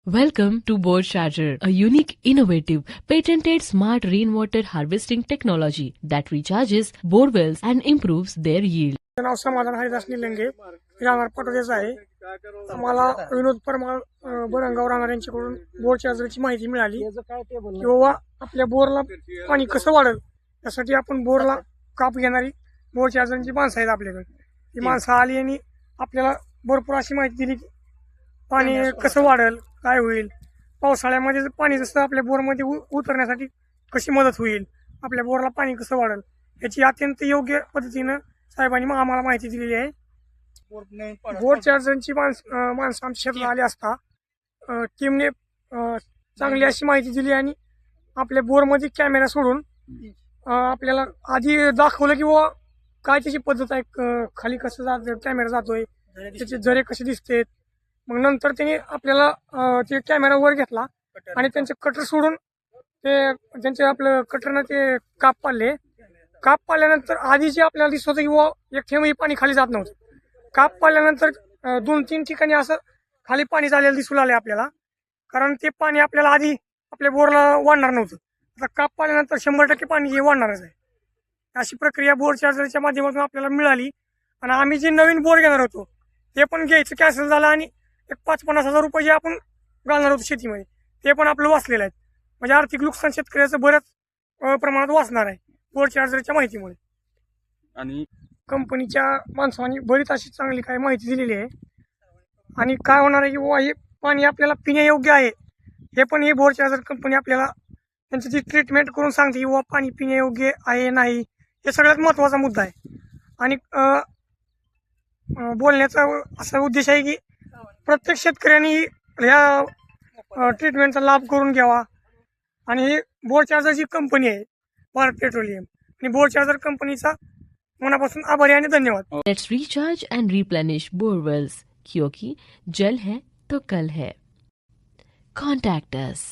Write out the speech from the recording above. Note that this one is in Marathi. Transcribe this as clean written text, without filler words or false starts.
Welcome to Bore Charger, a unique, innovative, patented smart rainwater harvesting technology that recharges bore wells and improves their yield. नाव समाधान हरिदास निलंगे राहणार पटोदेच आहे. आम्हाला विनोद परमार बरंगाव राहणार यांच्याकडून बोर चार्जरची माहिती मिळाली किंवा आपल्या बोरला पाणी कसं वाढेल यासाठी आपण बोरला काप घेणारी बोर चार्जरची माणसं आहेत आपल्याकडे. ती माणसं आली आणि आपल्याला भरपूर अशी माहिती दिली की पाणी कसं वाढेल, काय होईल, पावसाळ्यामध्ये पाणी जसं आपल्या बोरमध्ये उतरण्यासाठी कशी मदत होईल, आपल्या बोरला पाणी कसं वाढेल याची अत्यंत योग्य पद्धतीनं साहेबांनी आम्हाला माहिती दिलेली आहे. बोर चार्जरची माणसं आमच्या शेतात आले असता टीमने चांगली अशी माहिती दिली आणि आपल्या बोरमध्ये कॅमेरा सोडून आपल्याला आधी दाखवलं की व काय त्याची पद्धत आहे, खाली कसं जात कॅमेरा जातोय, त्याचे झरे कसे दिसतेत. मग नंतर त्यांनी आपल्याला ते कॅमेरा वर घेतला आणि त्यांचे कटर सोडून ते त्यांचे आपलं कटरनं ते काप पाडल्यानंतर आधी जे आपल्याला दिसत होतं की एक थेंबही पाणी खाली जात नव्हतं. काप पाडल्यानंतर 2-3 ठिकाणी असं खाली पाणी झालेलं दिसू लागले आपल्याला, कारण ते पाणी आपल्याला आधी आपल्या बोरला वाढणार नव्हतं. आता काप पाडल्यानंतर 100% पाणी हे वाढणारच आहे. अशी प्रक्रिया बोर चार्जरच्या माध्यमातून आपल्याला मिळाली आणि आम्ही जे नवीन बोर घेणार होतो ते पण घ्यायचं कॅन्सल झालं आणि एक 5-50 हजार रुपये जे आपण घालणार होतो शेतीमध्ये ते पण आपलं वाचलेलं आहे. म्हणजे आर्थिक नुकसान शेतकऱ्याचं बऱ्याच प्रमाणात वाचणार आहे बोर चार्जरच्या माहितीमुळे. आणि कंपनीच्या माणसांनी बरीच अशी चांगली काय माहिती दिलेली आहे. आणि काय होणार आहे की बाबा हे पाणी आपल्याला पिण्यायोग्य आहे हे पण हे बोर चार्जर कंपनी आपल्याला त्यांची जी ट्रीटमेंट करून सांगते की बाबा पाणी पिण्यायोग्य आहे नाही, हे सगळ्यात महत्त्वाचा मुद्दा आहे. आणि बोलण्याचा असा उद्देश आहे की प्रत्येक शेतकऱ्यांनी ह्या ट्रीटमेंटचा लाभ करून घ्यावा. आणि ही बोर चार्जरची कंपनी आहे भारत पेट्रोलियम, आणि बोर चार्जर कंपनीचा मनापासून आभारी आणि धन्यवाद. Let's recharge and replenish bore wells, क्योंकि जल है तो कल है. Contact us.